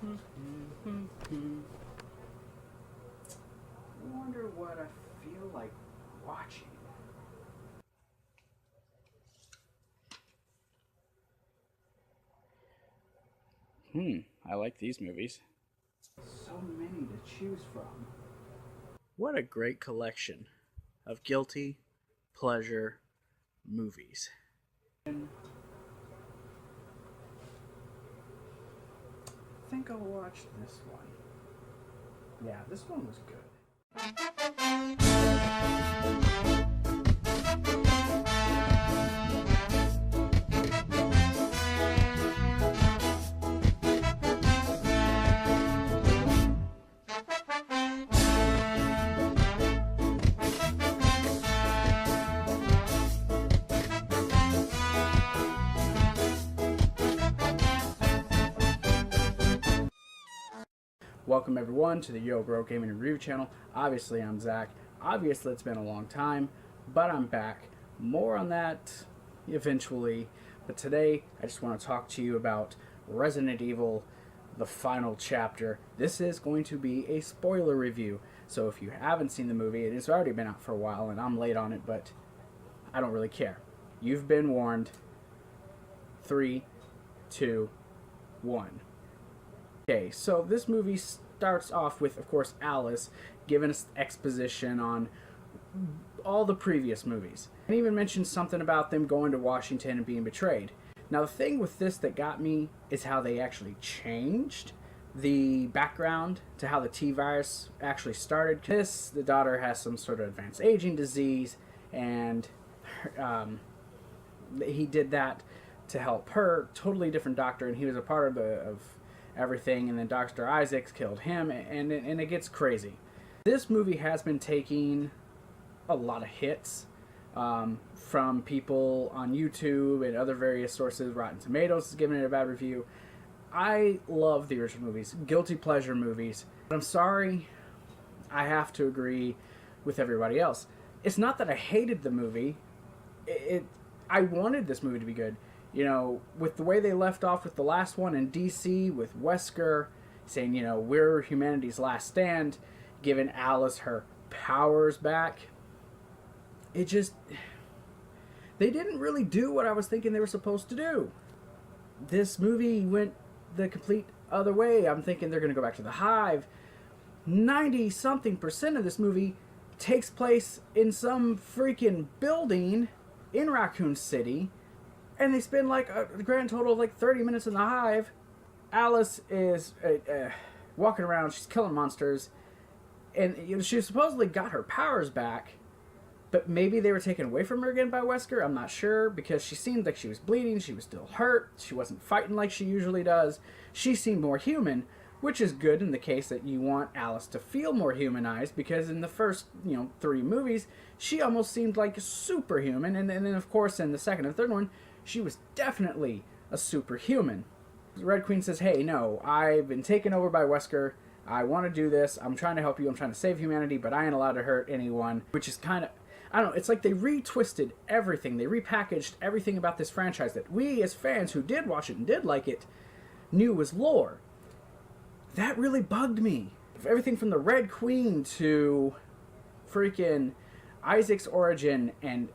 I wonder what I feel like watching. I like these movies. So many to choose from. What a great collection of guilty pleasure movies. I think I'll watch this one. Yeah, this one was good. Welcome everyone to the Yo Bro Gaming and Review channel. Obviously I'm Zakk. Obviously it's been a long time, but I'm back. More on that eventually. But today I just want to talk to you about Resident Evil, the final chapter. This is going to be a spoiler review. So if you haven't seen the movie, it has already been out for a while and I'm late on it, but I don't really care. You've been warned. 3, 2, 1. Okay, so this movie starts off with, of course, Alice giving us exposition on all the previous movies. And even mentions something about them going to Washington and being betrayed. Now, the thing with this that got me is how they actually changed the background to how the T-virus actually started. The daughter has some sort of advanced aging disease, and he did that to help her. Totally different doctor, and he was a part of everything, and then Dr. Isaacs killed him, and it gets crazy. This movie has been taking a lot of hits from people on YouTube and other various sources. Rotten Tomatoes is giving it a bad review. I love the original movies, guilty pleasure movies, but I'm sorry, I have to agree with everybody else. It's not that I hated the movie. I wanted this movie to be good. You know, with the way they left off with the last one in DC, with Wesker saying, you know, we're humanity's last stand, giving Alice her powers back, it just, they didn't really do what I was thinking they were supposed to do. This movie went the complete other way. I'm thinking they're going to go back to the Hive. 90-something% of this movie takes place in some freaking building in Raccoon City, and they spend like a grand total of like 30 minutes in the Hive. Alice is walking around, she's killing monsters, and you know, she supposedly got her powers back, but maybe they were taken away from her again by Wesker. I'm not sure, because she seemed like she was bleeding, she was still hurt, she wasn't fighting like she usually does. She seemed more human, which is good in the case that you want Alice to feel more humanized, because in the first, 3 movies, she almost seemed like superhuman, and then of course in the second and third one, she was definitely a superhuman. Red Queen says, hey, no, I've been taken over by Wesker. I want to do this. I'm trying to help you. I'm trying to save humanity, but I ain't allowed to hurt anyone. Which is kind of, I don't know, it's like they retwisted everything. They repackaged everything about this franchise that we as fans who did watch it and did like it knew was lore. That really bugged me. Everything from the Red Queen to freaking Isaac's origin, and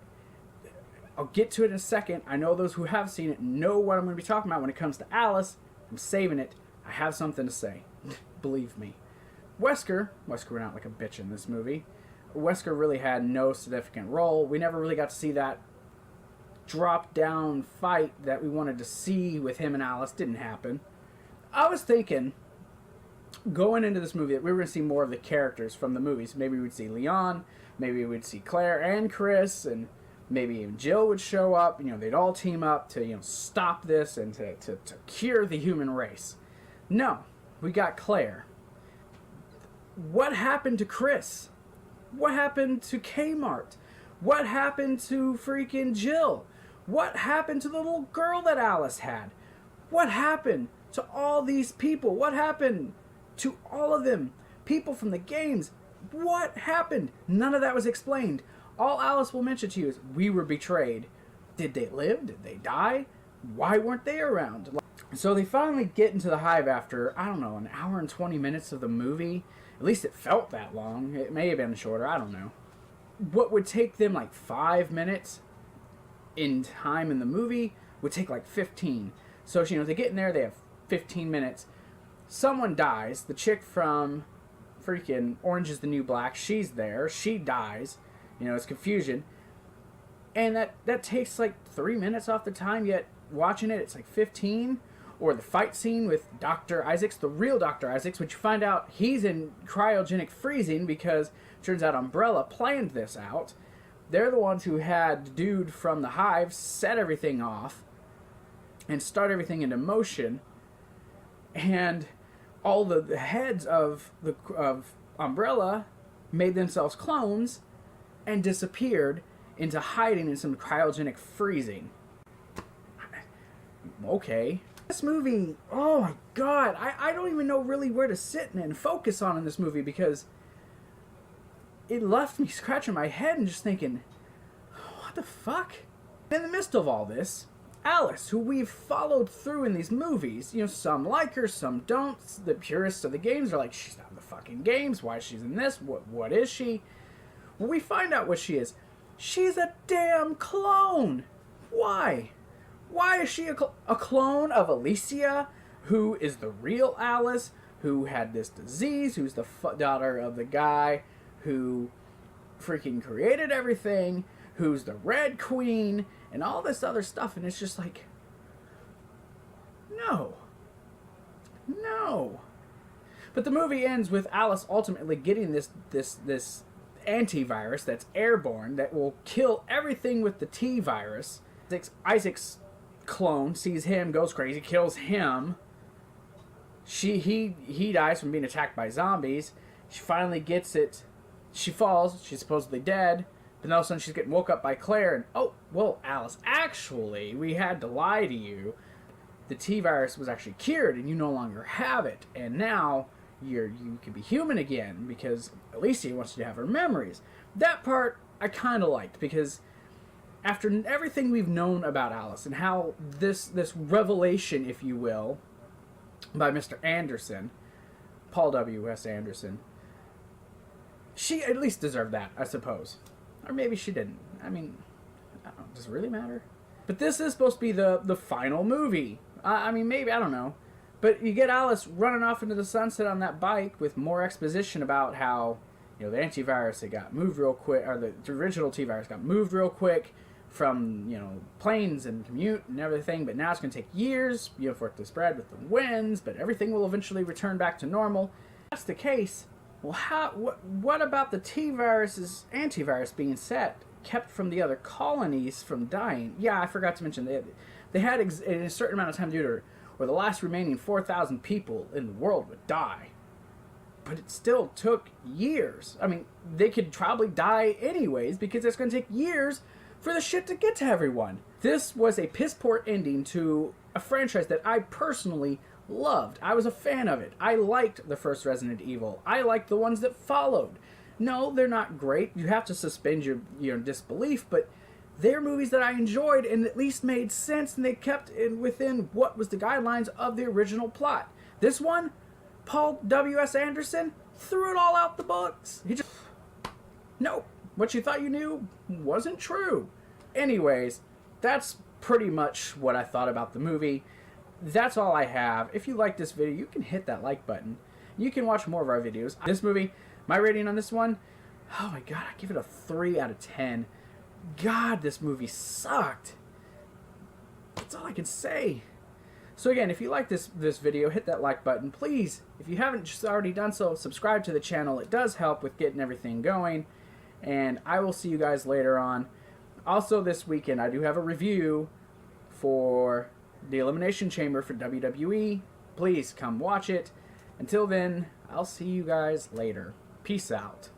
I'll get to it in a second. I know those who have seen it know what I'm going to be talking about when it comes to Alice. I'm saving it. I have something to say. Believe me. Wesker went out like a bitch in this movie. Wesker really had no significant role. We never really got to see that drop-down fight that we wanted to see with him and Alice. Didn't happen. I was thinking, going into this movie, that we were going to see more of the characters from the movies. Maybe we'd see Leon. Maybe we'd see Claire and Chris, and maybe even Jill would show up. You know, they'd all team up to, stop this and to cure the human race. No, we got Claire. What happened to Chris? What happened to Kmart? What happened to freaking Jill? What happened to the little girl that Alice had? What happened to all these people? What happened to all of them? People from the games. What happened? None of that was explained. All Alice will mention to you is, we were betrayed. Did they live? Did they die? Why weren't they around? So they finally get into the hive after, I don't know, an hour and 20 minutes of the movie. At least it felt that long. It may have been shorter, I don't know. What would take them like 5 minutes in time in the movie would take like 15. So, you know, they get in there, they have 15 minutes. Someone dies. The chick from freaking Orange is the New Black, she's there. She dies. You know, it's confusion. And that takes like 3 minutes off the time, yet watching it, it's like 15. Or the fight scene with Dr. Isaacs, the real Dr. Isaacs, which you find out he's in cryogenic freezing because it turns out Umbrella planned this out. They're the ones who had the dude from the hive set everything off and start everything into motion. And all the heads of Umbrella made themselves clones and disappeared into hiding in some cryogenic freezing. Okay. This movie, oh my god, I don't even know really where to sit and focus on in this movie, because it left me scratching my head and just thinking, what the fuck? In the midst of all this, Alice, who we've followed through in these movies, you know, some like her, some don't. The purists of the games are like, she's not in the fucking games, why she's in this, what is she? Well, we find out what she is. She's a damn clone! Why? Why is she a clone of Alicia, who is the real Alice, who had this disease, who's the daughter of the guy who freaking created everything, who's the Red Queen, and all this other stuff, and it's just like, no. No. But the movie ends with Alice ultimately getting this antivirus that's airborne that will kill everything with the T virus. Isaac's clone sees him, goes crazy, kills him. He dies from being attacked by zombies. She finally gets it. She falls. She's supposedly dead. But all of a sudden she's getting woke up by Claire. And, oh, well, Alice, actually, we had to lie to you. The T-virus was actually cured and you no longer have it. And now you can be human again because Alicia wants you to have her memories. That part I kind of liked, because after everything we've known about Alice and how this revelation, if you will, by Mr. Anderson, Paul W.S. Anderson, she at least deserved that, I suppose. Or maybe she didn't. I mean, I don't know, does it really matter? But this is supposed to be the final movie. I mean, maybe, I don't know. But you get Alice running off into the sunset on that bike with more exposition about how, you know, the antivirus, it got moved real quick, or the original T-virus got moved real quick from, you know, planes and commute and everything, but now it's going to take years, you know, for it to spread with the winds, but everything will eventually return back to normal. If that's the case, well, what about the T-virus's antivirus being set, kept from the other colonies from dying? Yeah, I forgot to mention, they had in a certain amount of time to do it, or the last remaining 4,000 people in the world would die. But it still took years. I mean, they could probably die anyways, because it's going to take years for the shit to get to everyone. This was a piss poor ending to a franchise that I personally loved. I was a fan of it. I liked the first Resident Evil. I liked the ones that followed. No, they're not great. You have to suspend your disbelief, but they're movies that I enjoyed and at least made sense, and they kept within what was the guidelines of the original plot. This one, Paul W.S. Anderson threw it all out the books. He just, nope. What you thought you knew wasn't true. Anyways, that's pretty much what I thought about the movie. That's all I have. If you like this video, you can hit that like button. You can watch more of our videos. This movie, my rating on this one, oh my god, I give it a 3 out of 10. God, this movie sucked. That's all I can say. So again, if you like this video, hit that like button. Please, if you haven't just already done so, subscribe to the channel. It does help with getting everything going. And I will see you guys later on. Also this weekend, I do have a review for the Elimination Chamber for WWE. Please come watch it. Until then, I'll see you guys later. Peace out.